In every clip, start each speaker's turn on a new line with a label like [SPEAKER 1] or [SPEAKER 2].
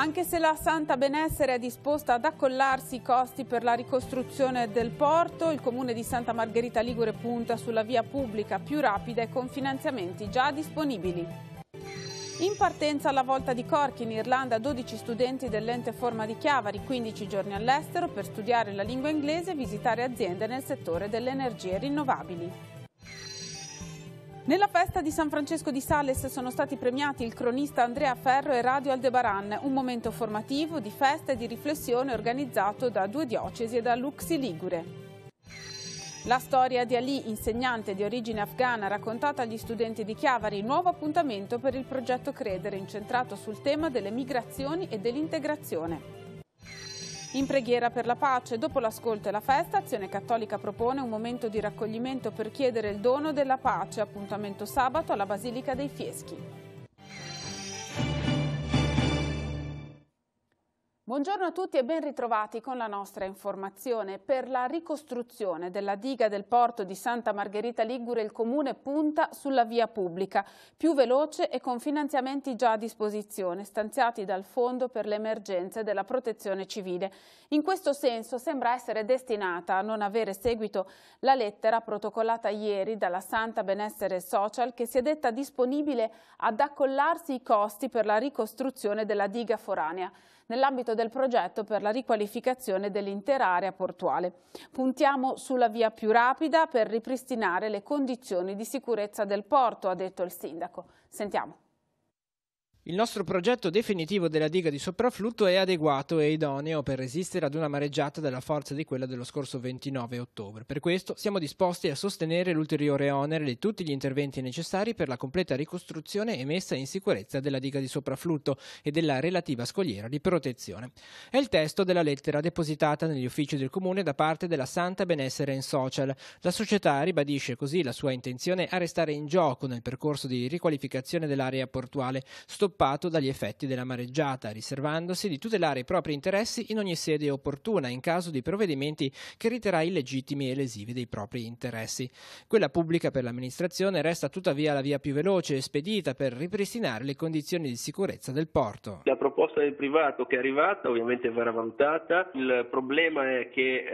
[SPEAKER 1] Anche se la Santa Benessere è disposta ad accollarsi i costi per la ricostruzione del porto, il Comune di Santa Margherita Ligure punta sulla via pubblica più rapida e con finanziamenti già disponibili. In partenza alla Volta di Cork in Irlanda 12 studenti dell'Ente Forma di Chiavari, 15 giorni all'estero per studiare la lingua inglese e visitare aziende nel settore delle energie rinnovabili. Nella festa di San Francesco di Sales sono stati premiati il cronista Andrea Ferro e Radio Aldebaran, un momento formativo di festa e di riflessione organizzato da 2 diocesi e da Luxi Ligure. La storia di Ali, insegnante di origine afghana, raccontata agli studenti di Chiavari, nuovo appuntamento per il progetto Credere, incentrato sul tema delle migrazioni e dell'integrazione. In preghiera per la pace, dopo l'ascolto e la festa, Azione Cattolica propone un momento di raccoglimento per chiedere il dono della pace, appuntamento sabato alla Basilica dei Fieschi. Buongiorno a tutti e ben ritrovati con la nostra informazione. Per la ricostruzione della diga del porto di Santa Margherita Ligure il Comune punta sulla via pubblica, più veloce e con finanziamenti già a disposizione, stanziati dal Fondo per le emergenze della Protezione Civile. In questo senso sembra essere destinata a non avere seguito la lettera protocollata ieri dalla Santa Benessere Social, che si è detta disponibile ad accollarsi i costi per la ricostruzione della diga foranea nell'ambito del progetto per la riqualificazione dell'intera area portuale. Puntiamo sulla via più rapida per ripristinare le condizioni di sicurezza del porto, ha detto il sindaco. Sentiamo.
[SPEAKER 2] Il nostro progetto definitivo della diga di soprafflutto è adeguato e idoneo per resistere ad una mareggiata della forza di quella dello scorso 29 ottobre. Per questo siamo disposti a sostenere l'ulteriore onere di tutti gli interventi necessari per la completa ricostruzione e messa in sicurezza della diga di soprafflutto e della relativa scogliera di protezione. È il testo della lettera depositata negli uffici del Comune da parte della Santa Benessere Social. La società ribadisce così la sua intenzione a restare in gioco nel percorso di riqualificazione dell'area portuale, stoppato dagli effetti della mareggiata, riservandosi di tutelare i propri interessi in ogni sede opportuna in caso di provvedimenti che riterrà illegittimi e lesivi dei propri interessi. Quella pubblica per l'amministrazione resta tuttavia la via più veloce e spedita per ripristinare le condizioni di sicurezza del porto.
[SPEAKER 3] La proposta del privato che è arrivata ovviamente verrà valutata. Il problema è che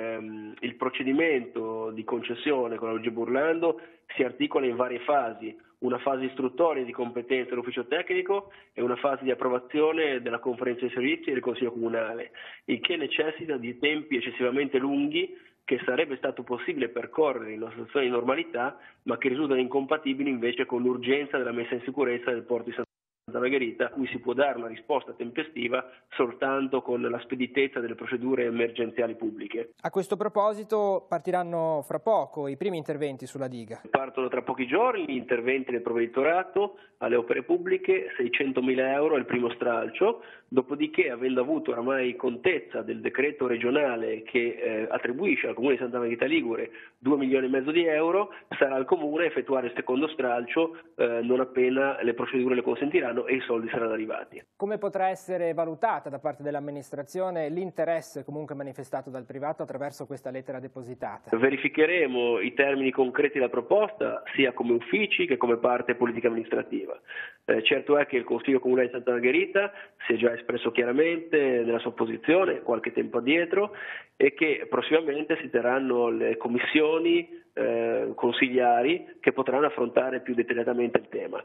[SPEAKER 3] il procedimento di concessione con la legge Burlando si articola in varie fasi. Una fase istruttoria di competenza dell'ufficio tecnico e una fase di approvazione della conferenza dei servizi e del Consiglio Comunale, il che necessita di tempi eccessivamente lunghi che sarebbe stato possibile percorrere in una situazione di normalità, ma che risultano incompatibili invece con l'urgenza della messa in sicurezza del porto di Santa Margherita, a cui si può dare una risposta tempestiva soltanto con la speditezza delle procedure emergenziali pubbliche.
[SPEAKER 2] A questo proposito partiranno fra poco i primi interventi sulla diga.
[SPEAKER 3] Partono tra pochi giorni gli interventi del provveditorato alle opere pubbliche, 600.000 euro è il primo stralcio, dopodiché, avendo avuto oramai contezza del decreto regionale che attribuisce al Comune di Santa Margherita Ligure 2,5 milioni di euro, sarà al Comune effettuare il secondo stralcio non appena le procedure le consentiranno e i soldi saranno arrivati.
[SPEAKER 2] Come potrà essere valutata da parte dell'amministrazione l'interesse comunque manifestato dal privato attraverso questa lettera depositata?
[SPEAKER 3] Verificheremo i termini concreti della proposta sia come uffici che come parte politica amministrativa. Certo è che il Consiglio Comunale di Santa Margherita si è già espresso chiaramente nella sua posizione qualche tempo addietro e che prossimamente si terranno le commissioni consigliari che potranno affrontare più dettagliatamente il tema.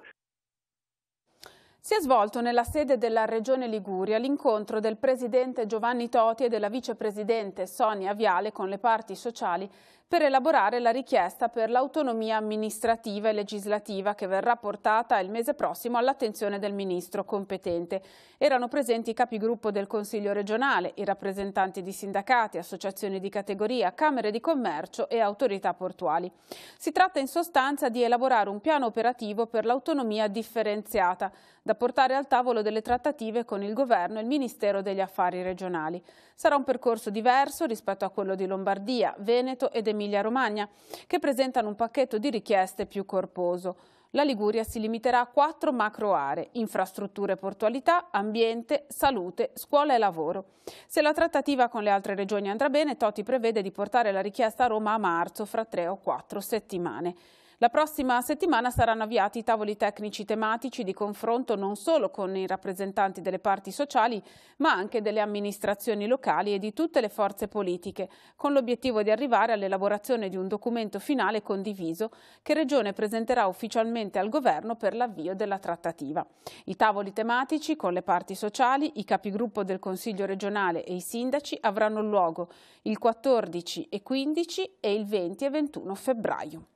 [SPEAKER 1] Si è svolto nella sede della Regione Liguria l'incontro del presidente Giovanni Toti e della vicepresidente Sonia Viale con le parti sociali per elaborare la richiesta per l'autonomia amministrativa e legislativa che verrà portata il mese prossimo all'attenzione del ministro competente. Erano presenti i capigruppo del Consiglio regionale, i rappresentanti di sindacati, associazioni di categoria, camere di commercio e autorità portuali. Si tratta in sostanza di elaborare un piano operativo per l'autonomia differenziata, da portare al tavolo delle trattative con il Governo e il Ministero degli Affari regionali. Sarà un percorso diverso rispetto a quello di Lombardia, Veneto ed Emilia-Romagna, che presentano un pacchetto di richieste più corposo. La Liguria si limiterà a 4 macro aree: infrastrutture e portualità, ambiente, salute, scuola e lavoro. Se la trattativa con le altre regioni andrà bene, Toti prevede di portare la richiesta a Roma a marzo, fra 3 o 4 settimane. La prossima settimana saranno avviati i tavoli tecnici tematici di confronto non solo con i rappresentanti delle parti sociali, ma anche delle amministrazioni locali e di tutte le forze politiche, con l'obiettivo di arrivare all'elaborazione di un documento finale condiviso che Regione presenterà ufficialmente al Governo per l'avvio della trattativa. I tavoli tematici con le parti sociali, i capigruppo del Consiglio regionale e i sindaci avranno luogo il 14 e 15 e il 20 e 21 febbraio.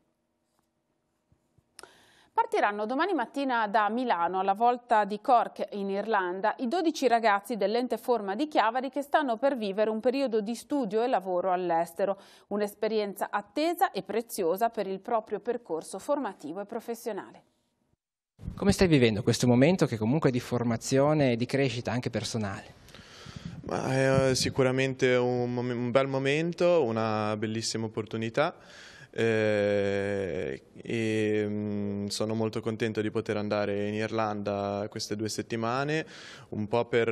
[SPEAKER 1] Partiranno domani mattina da Milano, alla volta di Cork in Irlanda, i 12 ragazzi dell'Ente Forma di Chiavari che stanno per vivere un periodo di studio e lavoro all'estero, un'esperienza attesa e preziosa per il proprio percorso formativo e professionale.
[SPEAKER 2] Come stai vivendo questo momento che comunque è di formazione e di crescita anche personale?
[SPEAKER 4] È sicuramente un bel momento, una bellissima opportunità. Sono molto contento di poter andare in Irlanda queste 2 settimane, un po' per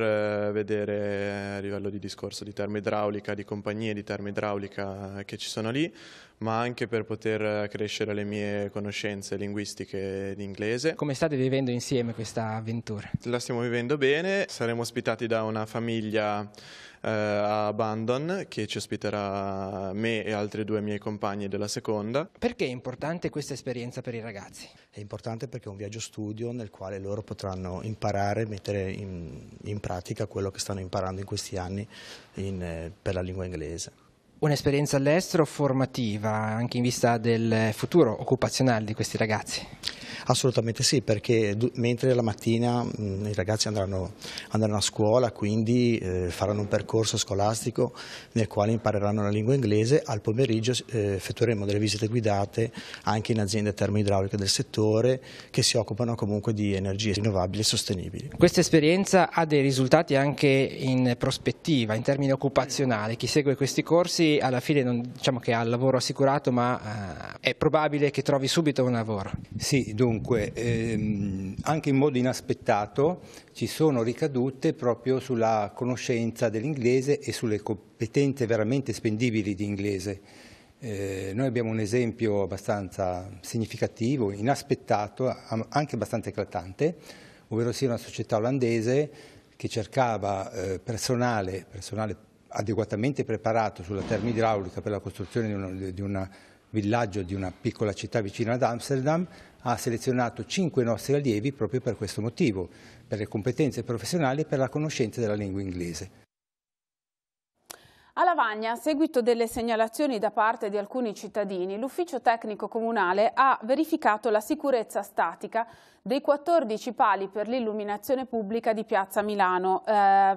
[SPEAKER 4] vedere a livello di discorso di termoidraulica, di compagnie di termoidraulica che ci sono lì, ma anche per poter crescere le mie conoscenze linguistiche di inglese.
[SPEAKER 2] Come state vivendo insieme questa avventura?
[SPEAKER 4] La stiamo vivendo bene, saremo ospitati da una famiglia a Bandon che ci ospiterà me e altri 2 miei compagni della seconda.
[SPEAKER 2] Perché è importante questa esperienza per i ragazzi?
[SPEAKER 5] È importante perché è un viaggio studio nel quale loro potranno imparare, mettere in pratica quello che stanno imparando in questi anni per la lingua inglese.
[SPEAKER 2] Un'esperienza all'estero formativa anche in vista del futuro occupazionale di questi ragazzi?
[SPEAKER 5] Assolutamente sì, perché mentre la mattina i ragazzi andranno a scuola, quindi faranno un percorso scolastico nel quale impareranno la lingua inglese, al pomeriggio effettueremo delle visite guidate anche in aziende termoidrauliche del settore che si occupano comunque di energie rinnovabili e sostenibili.
[SPEAKER 2] Questa esperienza ha dei risultati anche in prospettiva, in termini occupazionali. Chi segue questi corsi alla fine non diciamo che ha il lavoro assicurato, ma è probabile che trovi subito un lavoro.
[SPEAKER 6] Sì, dunque anche in modo inaspettato ci sono ricadute proprio sulla conoscenza dell'inglese e sulle competenze veramente spendibili di inglese. Noi abbiamo un esempio abbastanza significativo, inaspettato, anche abbastanza eclatante, ovvero sia una società olandese che cercava personale adeguatamente preparato sulla termoidraulica per la costruzione di un villaggio di una piccola città vicina ad Amsterdam. Ha selezionato 5 nostri allievi proprio per questo motivo, per le competenze professionali e per la conoscenza della lingua inglese.
[SPEAKER 1] A Lavagna, a seguito delle segnalazioni da parte di alcuni cittadini, l'ufficio tecnico comunale ha verificato la sicurezza statica dei 14 pali per l'illuminazione pubblica di Piazza Milano.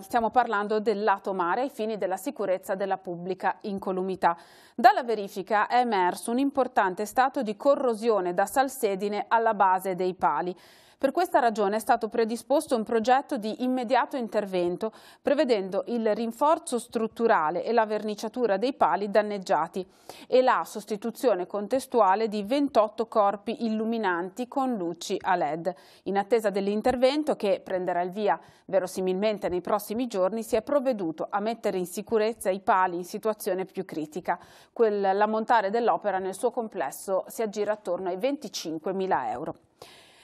[SPEAKER 1] Stiamo parlando del lato mare ai fini della sicurezza della pubblica incolumità. Dalla verifica è emerso un importante stato di corrosione da salsedine alla base dei pali. Per questa ragione è stato predisposto un progetto di immediato intervento prevedendo il rinforzo strutturale e la verniciatura dei pali danneggiati e la sostituzione contestuale di 28 corpi illuminanti con luci a LED. In attesa dell'intervento, che prenderà il via verosimilmente nei prossimi giorni, si è provveduto a mettere in sicurezza i pali in situazione più critica. L'ammontare dell'opera nel suo complesso si aggira attorno ai 25.000 euro.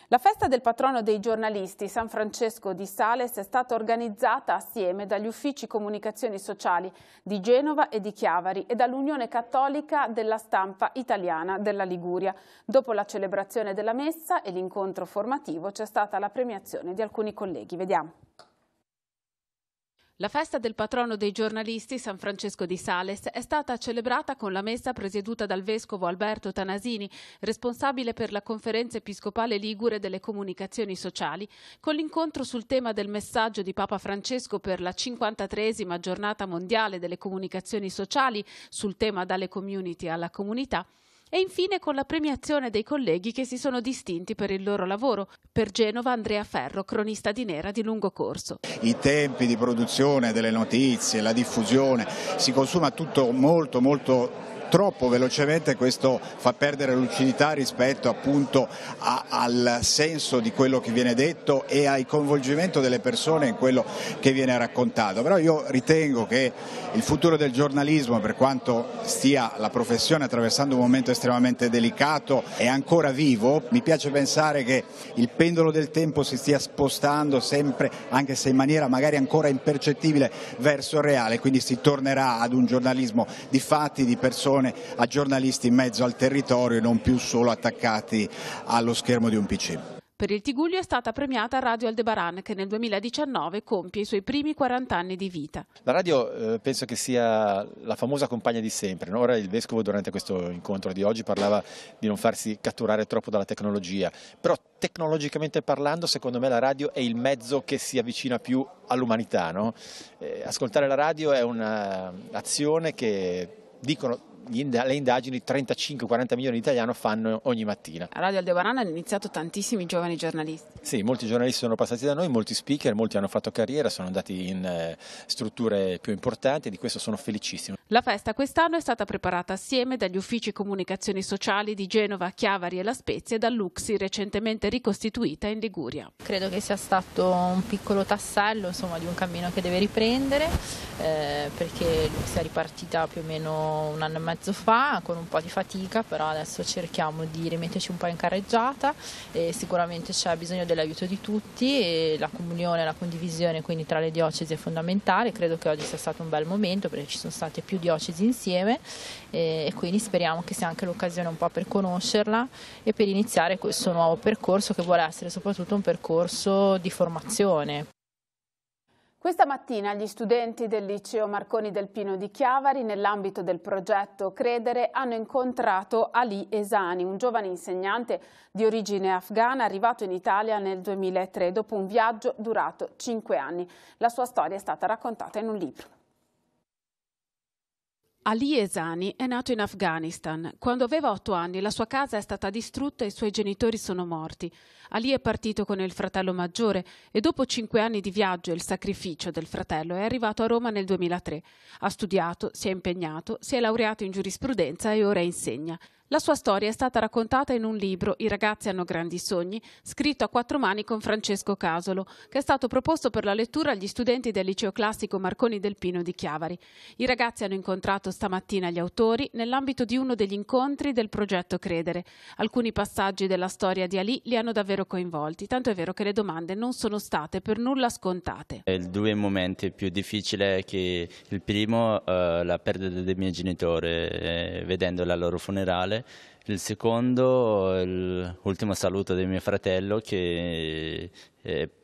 [SPEAKER 1] La festa del patrono dei giornalisti, San Francesco di Sales, è stata organizzata assieme dagli uffici comunicazioni sociali di Genova e di Chiavari e dall'Unione Cattolica della Stampa Italiana della Liguria. Dopo la celebrazione della messa e l'incontro formativo c'è stata la premiazione di alcuni colleghi. Vediamo. La festa del patrono dei giornalisti, San Francesco di Sales, è stata celebrata con la messa presieduta dal vescovo Alberto Tanasini, responsabile per la Conferenza Episcopale Ligure delle Comunicazioni Sociali, con l'incontro sul tema del messaggio di Papa Francesco per la 53esima giornata mondiale delle comunicazioni sociali sul tema dalle community alla comunità, e infine con la premiazione dei colleghi che si sono distinti per il loro lavoro. Per Genova Andrea Ferro, cronista di Nera di lungo corso.
[SPEAKER 7] I tempi di produzione delle notizie, la diffusione, si consuma tutto molto troppo velocemente questo fa perdere lucidità rispetto appunto al senso di quello che viene detto e al coinvolgimento delle persone in quello che viene raccontato. Però io ritengo che il futuro del giornalismo, per quanto stia la professione attraversando un momento estremamente delicato, è ancora vivo. Mi piace pensare che il pendolo del tempo si stia spostando sempre, anche se in maniera magari ancora impercettibile, verso il reale, quindi si tornerà ad un giornalismo di fatti, di persone, a giornalisti in mezzo al territorio e non più solo attaccati allo schermo di un PC.
[SPEAKER 1] Per il Tigullio è stata premiata Radio Aldebaran, che nel 2019 compie i suoi primi 40 anni di vita.
[SPEAKER 8] La radio penso che sia la famosa compagna di sempre, no? Ora il Vescovo durante questo incontro di oggi parlava di non farsi catturare troppo dalla tecnologia, però tecnologicamente parlando secondo me la radio è il mezzo che si avvicina più all'umanità, no? Ascoltare la radio è un'azione che dicono le indagini 35-40 milioni di italiani fanno ogni mattina.
[SPEAKER 1] A Radio Aldebaran hanno iniziato tantissimi giovani giornalisti.
[SPEAKER 8] Sì, molti giornalisti sono passati da noi, molti speaker, molti hanno fatto carriera, sono andati in strutture più importanti e di questo sono felicissimo.
[SPEAKER 1] La festa quest'anno è stata preparata assieme dagli uffici comunicazioni sociali di Genova, Chiavari e La Spezia e dall'Uxi, recentemente ricostituita in Liguria.
[SPEAKER 9] Credo che sia stato un piccolo tassello, insomma, di un cammino che deve riprendere, perché l'Uxi è ripartita più o meno un anno e mezzo fa con un po' di fatica, però adesso cerchiamo di rimetterci un po' in carreggiata e sicuramente c'è bisogno dell'aiuto di tutti e la comunione, la condivisione quindi tra le diocesi è fondamentale. Credo che oggi sia stato un bel momento perché ci sono state più diocesi insieme e quindi speriamo che sia anche l'occasione un po' per conoscerla e per iniziare questo nuovo percorso che vuole essere soprattutto un percorso di formazione.
[SPEAKER 1] Questa mattina gli studenti del liceo Marconi del Pino di Chiavari, nell'ambito del progetto Credere, hanno incontrato Ali Esani, un giovane insegnante di origine afghana arrivato in Italia nel 2003 dopo un viaggio durato 5 anni. La sua storia è stata raccontata in un libro. Ali Esani è nato in Afghanistan. Quando aveva 8 anni la sua casa è stata distrutta e i suoi genitori sono morti. Ali è partito con il fratello maggiore e dopo 5 anni di viaggio e il sacrificio del fratello è arrivato a Roma nel 2003. Ha studiato, si è impegnato, si è laureato in giurisprudenza e ora insegna. La sua storia è stata raccontata in un libro, I ragazzi hanno grandi sogni, scritto a 4 mani con Francesco Casolo, che è stato proposto per la lettura agli studenti del liceo classico Marconi del Pino di Chiavari. I ragazzi hanno incontrato stamattina gli autori nell'ambito di uno degli incontri del progetto Credere. Alcuni passaggi della storia di Ali li hanno davvero coinvolti, tanto è vero che le domande non sono state per nulla scontate.
[SPEAKER 10] I 2 momenti più difficili che il primo, la perdita dei miei genitori, vedendo la loro funerale. Il secondo, l'ultimo saluto di mio fratello che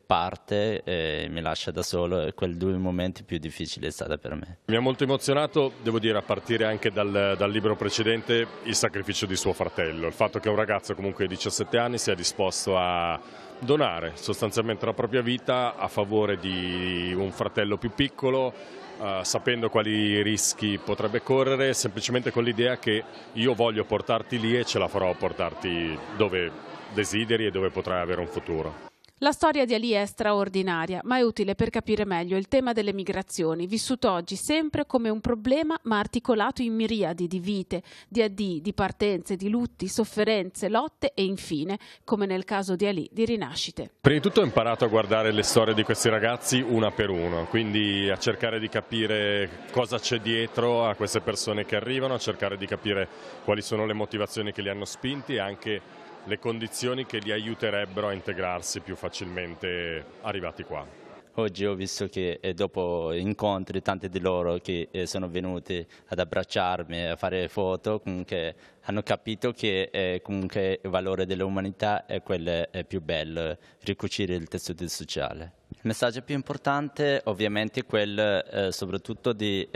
[SPEAKER 10] parte e mi lascia da solo, e quei 2 momenti più difficili è stata per me.
[SPEAKER 11] Mi ha molto emozionato, devo dire, a partire anche dal libro precedente, il sacrificio di suo fratello, il fatto che un ragazzo comunque di 17 anni sia disposto a donare sostanzialmente la propria vita a favore di un fratello più piccolo, sapendo quali rischi potrebbe correre, semplicemente con l'idea che io voglio portarti lì e ce la farò a portarti dove desideri e dove potrai avere un futuro.
[SPEAKER 1] La storia di Ali è straordinaria, ma è utile per capire meglio il tema delle migrazioni, vissuto oggi sempre come un problema ma articolato in miriadi di vite, di addii, di partenze, di lutti, sofferenze, lotte e infine, come nel caso di Ali, di rinascite.
[SPEAKER 11] Prima di tutto ho imparato a guardare le storie di questi ragazzi una per una, quindi a cercare di capire cosa c'è dietro a queste persone che arrivano, a cercare di capire quali sono le motivazioni che li hanno spinti e anche le condizioni che li aiuterebbero a integrarsi più facilmente arrivati qua.
[SPEAKER 10] Oggi ho visto che dopo incontri tanti di loro che sono venuti ad abbracciarmi, a fare foto, comunque hanno capito che comunque il valore dell'umanità è quello più bello, ricucire il tessuto sociale. Il messaggio più importante ovviamente è quello soprattutto di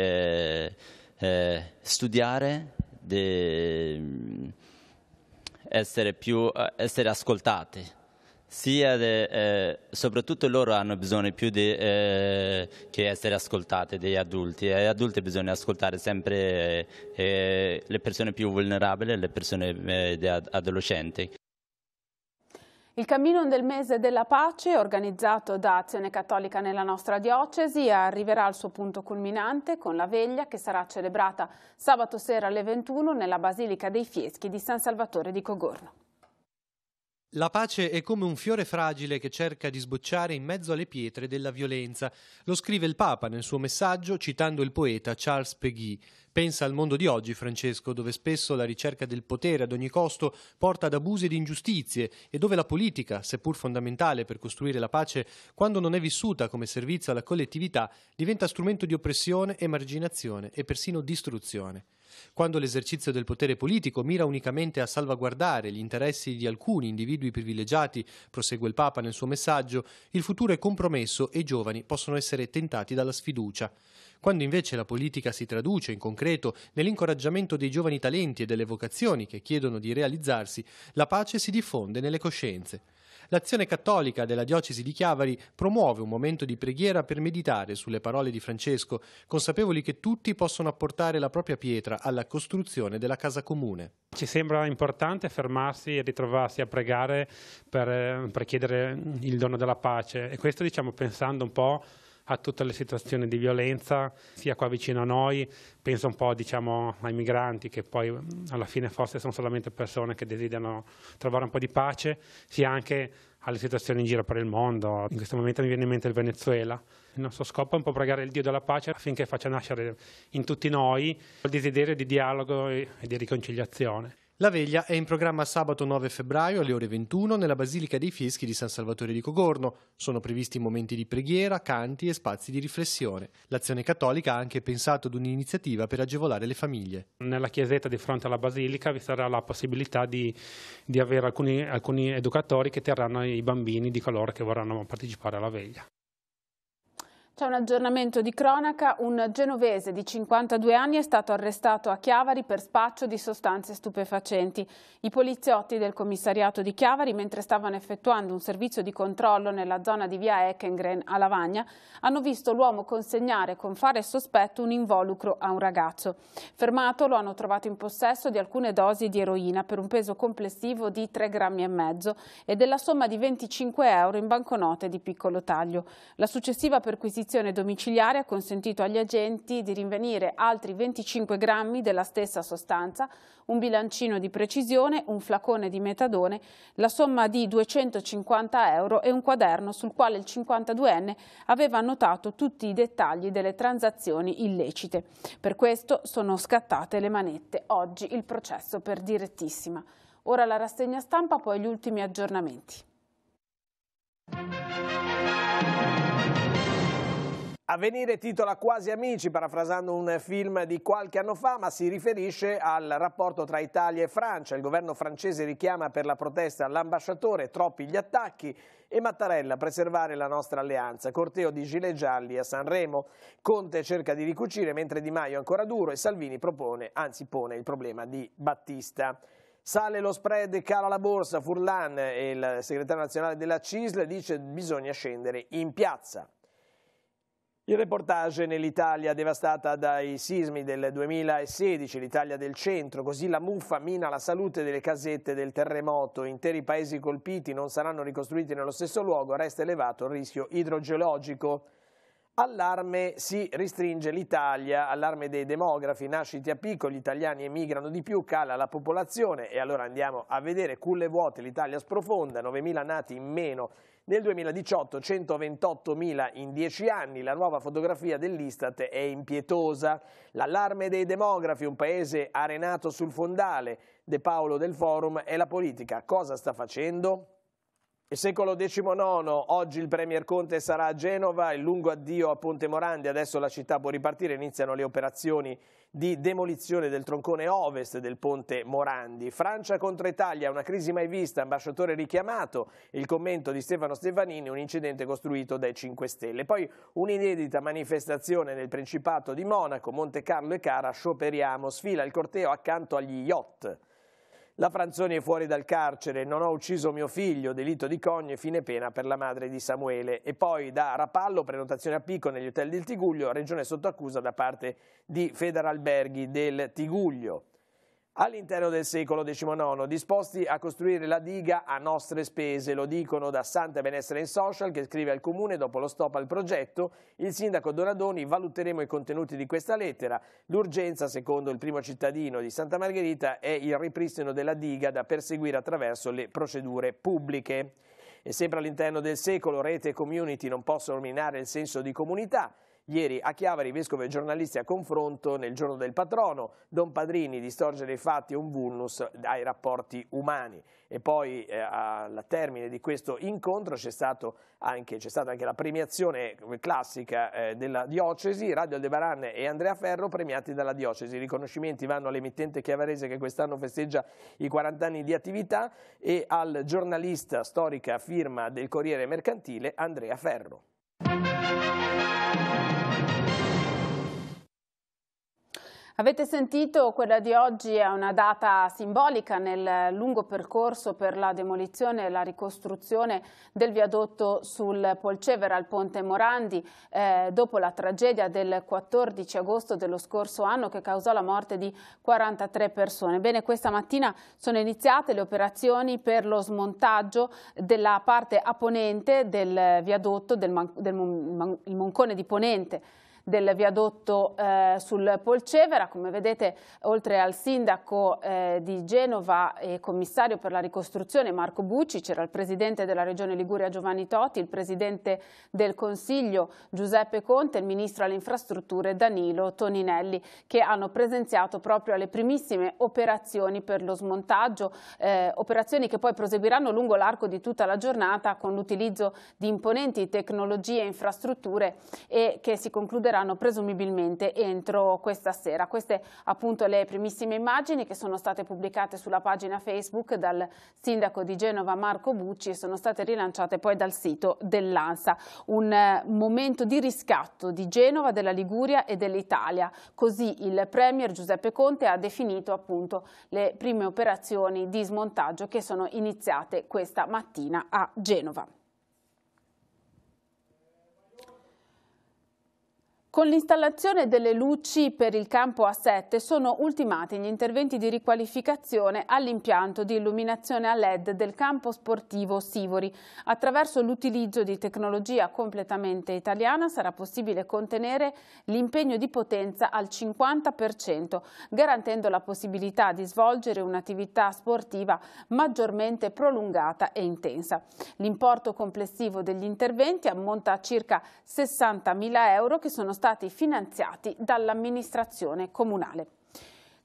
[SPEAKER 10] studiare, di essere ascoltati, soprattutto loro hanno bisogno più che essere ascoltati degli adulti, e agli adulti bisogna ascoltare sempre le persone più vulnerabili, le persone adolescenti.
[SPEAKER 1] Il cammino del mese della pace, organizzato da Azione Cattolica nella nostra diocesi, arriverà al suo punto culminante con la veglia che sarà celebrata sabato sera alle 21 nella Basilica dei Fieschi di San Salvatore di Cogorno.
[SPEAKER 12] La pace è come un fiore fragile che cerca di sbocciare in mezzo alle pietre della violenza. Lo scrive il Papa nel suo messaggio citando il poeta Charles Péguy. Pensa al mondo di oggi, Francesco, dove spesso la ricerca del potere ad ogni costo porta ad abusi ed ingiustizie e dove la politica, seppur fondamentale per costruire la pace, quando non è vissuta come servizio alla collettività, diventa strumento di oppressione, emarginazione e persino distruzione. Quando l'esercizio del potere politico mira unicamente a salvaguardare gli interessi di alcuni individui privilegiati, prosegue il Papa nel suo messaggio, il futuro è compromesso e i giovani possono essere tentati dalla sfiducia. Quando invece la politica si traduce in concreto nell'incoraggiamento dei giovani talenti e delle vocazioni che chiedono di realizzarsi, la pace si diffonde nelle coscienze. L'Azione Cattolica della Diocesi di Chiavari promuove un momento di preghiera per meditare sulle parole di Francesco, consapevoli che tutti possono apportare la propria pietra alla costruzione della casa comune.
[SPEAKER 13] Ci sembra importante fermarsi e ritrovarsi a pregare per chiedere il dono della pace, e questo pensando un po' a tutte le situazioni di violenza, sia qua vicino a noi, penso un po' ai migranti, che poi alla fine forse sono solamente persone che desiderano trovare un po' di pace, sia anche alle situazioni in giro per il mondo. In questo momento mi viene in mente il Venezuela. Il nostro scopo è un po' pregare il Dio della pace affinché faccia nascere in tutti noi il desiderio di dialogo e di riconciliazione.
[SPEAKER 12] La veglia è in programma sabato 9 febbraio alle ore 21 nella Basilica dei Fieschi di San Salvatore di Cogorno. Sono previsti momenti di preghiera, canti e spazi di riflessione. L'Azione Cattolica ha anche pensato ad un'iniziativa per agevolare le famiglie.
[SPEAKER 13] Nella chiesetta di fronte alla Basilica vi sarà la possibilità di avere alcuni educatori che terranno i bambini di coloro che vorranno partecipare alla veglia.
[SPEAKER 1] C'è un aggiornamento di cronaca. Un genovese di 52 anni è stato arrestato a Chiavari per spaccio di sostanze stupefacenti. I poliziotti del commissariato di Chiavari, mentre stavano effettuando un servizio di controllo nella zona di via Echengren a Lavagna, hanno visto l'uomo consegnare con fare sospetto un involucro a un ragazzo. Fermato, lo hanno trovato in possesso di alcune dosi di eroina per un peso complessivo di 3,5 grammi e della somma di 25 euro in banconote di piccolo taglio. La successiva perquisizione domiciliare ha consentito agli agenti di rinvenire altri 25 grammi della stessa sostanza, un bilancino di precisione, un flacone di metadone, la somma di 250 euro e un quaderno sul quale il 52enne aveva annotato tutti i dettagli delle transazioni illecite. Per questo sono scattate le manette. Oggi il processo per direttissima. Ora la rassegna stampa, poi gli ultimi aggiornamenti.
[SPEAKER 14] Avvenire titola Quasi amici, parafrasando un film di qualche anno fa, ma si riferisce al rapporto tra Italia e Francia. Il governo francese richiama per la protesta l'ambasciatore, troppi gli attacchi, e Mattarella a preservare la nostra alleanza. Corteo di gilet gialli a Sanremo. Conte cerca di ricucire mentre Di Maio è ancora duro e Salvini pone il problema di Battista. Sale lo spread, cala la borsa. Furlan, il segretario nazionale della CISL, dice bisogna scendere in piazza. Il reportage nell'Italia devastata dai sismi del 2016, l'Italia del centro, così la muffa mina la salute delle casette del terremoto, interi paesi colpiti non saranno ricostruiti nello stesso luogo, resta elevato il rischio idrogeologico. Allarme, si ristringe l'Italia, allarme dei demografi, nascite a picco, gli italiani emigrano di più, cala la popolazione e allora andiamo a vedere culle vuote, l'Italia sprofonda, 9.000 nati in meno. Nel 2018 128.000 in 10 anni, la nuova fotografia dell'Istat è impietosa. L'allarme dei demografi, un paese arenato sul fondale. De Paolo del Forum e la politica cosa sta facendo? Il secolo XIX, oggi il Premier Conte sarà a Genova, il lungo addio a Ponte Morandi, adesso la città può ripartire, iniziano le operazioni di demolizione del troncone ovest del Ponte Morandi. Francia contro Italia, una crisi mai vista, ambasciatore richiamato, il commento di Stefano Stefanini, un incidente costruito dai 5 Stelle. Poi un'inedita manifestazione nel Principato di Monaco, Monte Carlo e Cara, scioperiamo, sfila il corteo accanto agli yacht. La Franzoni è fuori dal carcere, non ho ucciso mio figlio, delitto di Cogne, fine pena per la madre di Samuele. E poi da Rapallo, prenotazione a picco negli hotel del Tiguglio, regione sotto accusa da parte di Federalberghi del Tiguglio. All'interno del secolo XIX, disposti a costruire la diga a nostre spese, lo dicono da Santa Benessere in Social, che scrive al Comune dopo lo stop al progetto. Il sindaco Donadoni: valuteremo i contenuti di questa lettera. L'urgenza, secondo il primo cittadino di Santa Margherita, è il ripristino della diga da perseguire attraverso le procedure pubbliche. E sempre all'interno del secolo, rete e community non possono minare il senso di comunità. Ieri a Chiavari, vescovo e giornalisti a confronto nel giorno del patrono. Don Padrini: distorcere i fatti è un vulnus ai rapporti umani. E poi al termine di questo incontro c'è stata anche la premiazione classica della diocesi. Radio Aldebaran e Andrea Ferro premiati dalla diocesi. I riconoscimenti vanno all'emittente chiavarese, che quest'anno festeggia i 40 anni di attività, e al giornalista storica firma del Corriere Mercantile Andrea Ferro.
[SPEAKER 1] Avete sentito, quella di oggi è una data simbolica nel lungo percorso per la demolizione e la ricostruzione del viadotto sul Polcevera al Ponte Morandi, dopo la tragedia del 14 agosto dello scorso anno che causò la morte di 43 persone. Bene, questa mattina sono iniziate le operazioni per lo smontaggio della parte a ponente del viadotto, il moncone di ponente del viadotto sul Polcevera. Come vedete, oltre al sindaco di Genova e commissario per la ricostruzione Marco Bucci, c'era il presidente della Regione Liguria Giovanni Toti, il presidente del Consiglio Giuseppe Conte e il ministro alle infrastrutture Danilo Toninelli, che hanno presenziato proprio alle primissime operazioni per lo smontaggio, operazioni che poi proseguiranno lungo l'arco di tutta la giornata con l'utilizzo di imponenti tecnologie e infrastrutture, e che si concluderanno presumibilmente entro questa sera. Queste appunto le primissime immagini che sono state pubblicate sulla pagina Facebook dal sindaco di Genova Marco Bucci e sono state rilanciate poi dal sito dell'ANSA. Un momento di riscatto di Genova, della Liguria e dell'Italia. Così il premier Giuseppe Conte ha definito appunto le prime operazioni di smontaggio che sono iniziate questa mattina a Genova. Con l'installazione delle luci per il campo A7 sono ultimati gli interventi di riqualificazione all'impianto di illuminazione a LED del campo sportivo Sivori. Attraverso l'utilizzo di tecnologia completamente italiana sarà possibile contenere l'impegno di potenza al 50%, garantendo la possibilità di svolgere un'attività sportiva maggiormente prolungata e intensa. L'importo complessivo degli interventi ammonta a circa 60.000 euro che sono stati finanziati dall'amministrazione comunale.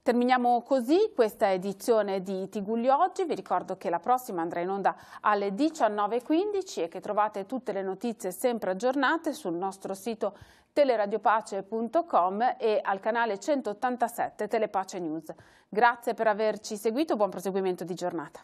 [SPEAKER 1] Terminiamo così questa edizione di Tigullio Oggi. Vi ricordo che la prossima andrà in onda alle 19:15 e che trovate tutte le notizie sempre aggiornate sul nostro sito teleradiopace.com e al canale 187 Telepace News. Grazie per averci seguito, buon proseguimento di giornata.